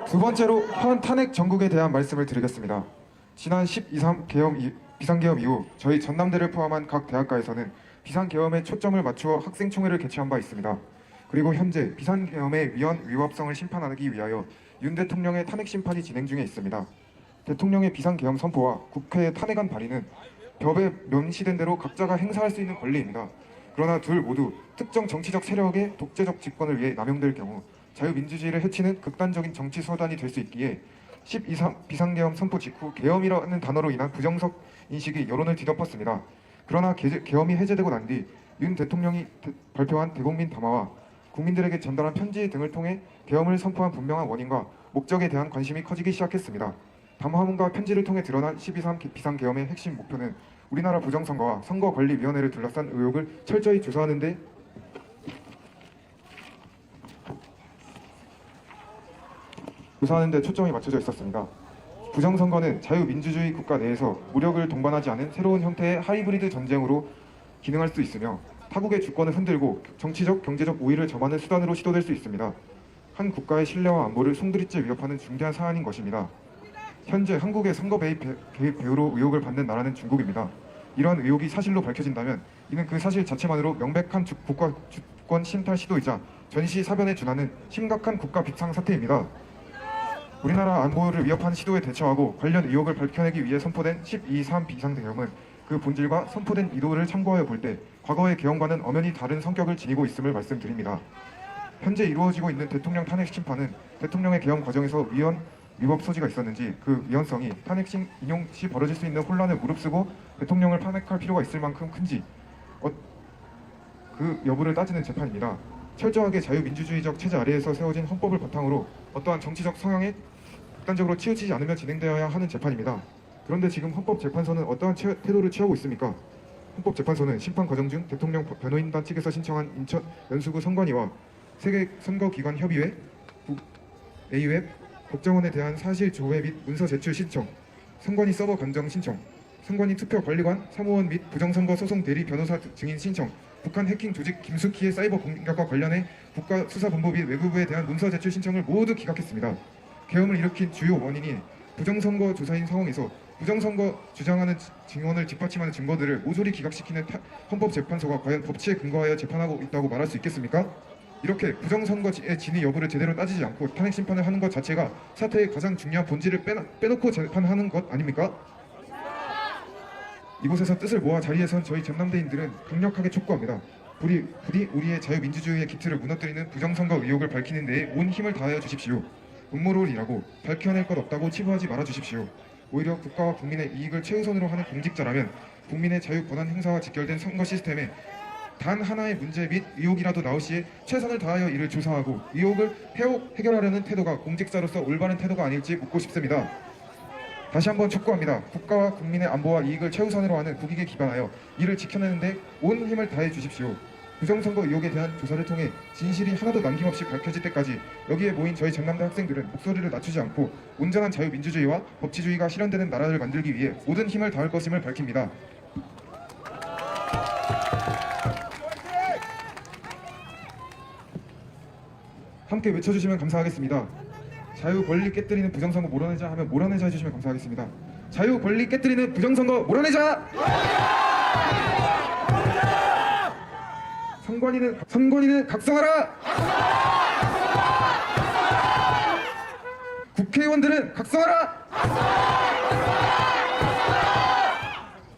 두 번째로 현 탄핵 정국에 대한 말씀을 드리겠습니다. 지난 12.3 비상계엄 이후 저희 전남대를 포함한 각 대학가에서는 비상계엄에 초점을 맞추어 학생총회를 개최한 바 있습니다. 그리고 현재 비상계엄의 위헌, 위법성을 심판하기 위하여 윤 대통령의 탄핵 심판이 진행 중에 있습니다. 대통령의 비상계엄 선포와 국회의 탄핵안 발의는 법에 명시된 대로 각자가 행사할 수 있는 권리입니다. 그러나 둘 모두 특정 정치적 세력의 독재적 집권을 위해 남용될 경우 자유민주주의를 해치는 극단적인 정치 수단이 될 수 있기에 12.3 비상계엄 선포 직후 계엄이라는 단어로 인한 부정적 인식이 여론을 뒤덮었습니다. 그러나 계엄이 해제되고 난 뒤 윤 대통령이 발표한 대국민 담화와 국민들에게 전달한 편지 등을 통해 계엄을 선포한 분명한 원인과 목적에 대한 관심이 커지기 시작했습니다. 담화문과 편지를 통해 드러난 12.3 비상계엄의 핵심 목표는 우리나라 부정선거와 선거관리위원회를 둘러싼 의혹을 철저히 조사하는 데 초점이 맞춰져 있었습니다. 부정선거는 자유민주주의 국가 내에서 무력을 동반하지 않은 새로운 형태의 하이브리드 전쟁으로 기능할 수 있으며 타국의 주권을 흔들고 정치적, 경제적 우위를 점하는 수단으로 시도될 수 있습니다. 한 국가의 신뢰와 안보를 송두리째 위협하는 중대한 사안인 것입니다. 현재 한국의 선거 개입 배후로 의혹을 받는 나라는 중국입니다. 이러한 의혹이 사실로 밝혀진다면 이는 그 사실 자체만으로 명백한 국가 주권 신탈 시도이자 전시 사변에 준하는 심각한 국가 비상 사태입니다. 우리나라 안보를 위협하는 시도에 대처하고 관련 의혹을 밝혀내기 위해 선포된 12.3 비상계엄은 그 본질과 선포된 의도를 참고하여 볼 때 과거의 계엄과는 엄연히 다른 성격을 지니고 있음을 말씀드립니다. 현재 이루어지고 있는 대통령 탄핵 심판은 대통령의 계엄 과정에서 위헌, 위법 소지가 있었는지 그 위헌성이 탄핵 인용 시 벌어질 수 있는 혼란을 무릅쓰고 대통령을 탄핵할 필요가 있을 만큼 큰지 그 여부를 따지는 재판입니다. 철저하게 자유민주주의적 체제 아래에서 세워진 헌법을 바탕으로 어떠한 정치적 성향에 극단적으로 치우치지 않으며 진행되어야 하는 재판입니다. 그런데 지금 헌법재판소는 어떠한 태도를 취하고 있습니까? 헌법재판소는 심판 과정 중 대통령 변호인단 측에서 신청한 인천 연수구 선관위와 세계선거기관협의회, A웹, 국정원에 대한 사실 조회 및 문서 제출 신청, 선관위 서버 감정 신청, 선관위 투표관리관, 사무원 및 부정선거 소송 대리 변호사 증인 신청, 북한 해킹 조직 김숙희의 사이버 공격과 관련해 국가수사본부 및 외교부에 대한 문서 제출 신청을 모두 기각했습니다. 계엄을 일으킨 주요 원인이 부정선거 조사인 상황에서 부정선거 주장하는 증언을 뒷받침하는 증거들을 모조리 기각시키는 헌법재판소가 과연 법치에 근거하여 재판하고 있다고 말할 수 있겠습니까? 이렇게 부정선거의 진위 여부를 제대로 따지지 않고 탄핵 심판을 하는 것 자체가 사태의 가장 중요한 본질을 빼놓고 재판하는 것 아닙니까? 이곳에서 뜻을 모아 자리에 선 저희 전남대인들은 강력하게 촉구합니다. 부디 우리의 자유민주주의의 기틀을 무너뜨리는 부정선거 의혹을 밝히는 데에 온 힘을 다하여 주십시오. 음모를 일하고 밝혀낼 것 없다고 치부하지 말아 주십시오. 오히려 국가와 국민의 이익을 최우선으로 하는 공직자라면 국민의 자유 권한 행사와 직결된 선거 시스템에 단 하나의 문제 및 의혹이라도 나올 시에 최선을 다하여 이를 조사하고 의혹을 해결하려는 태도가 공직자로서 올바른 태도가 아닐지 묻고 싶습니다. 다시 한번 촉구합니다. 국가와 국민의 안보와 이익을 최우선으로 하는 국익에 기반하여 이를 지켜내는 데 온 힘을 다해 주십시오. 부정선거 의혹에 대한 조사를 통해 진실이 하나도 남김없이 밝혀질 때까지 여기에 모인 저희 전남대 학생들은 목소리를 낮추지 않고 온전한 자유민주주의와 법치주의가 실현되는 나라를 만들기 위해 모든 힘을 다할 것임을 밝힙니다. 함께 외쳐주시면 감사하겠습니다. 자유 권리 깨뜨리는 부정선거 몰아내자 하면 몰아내자 해주시면 감사하겠습니다. 자유 권리 깨뜨리는 부정선거 몰아내자! 선관위는 각성하라! 국회의원들은 각성하라!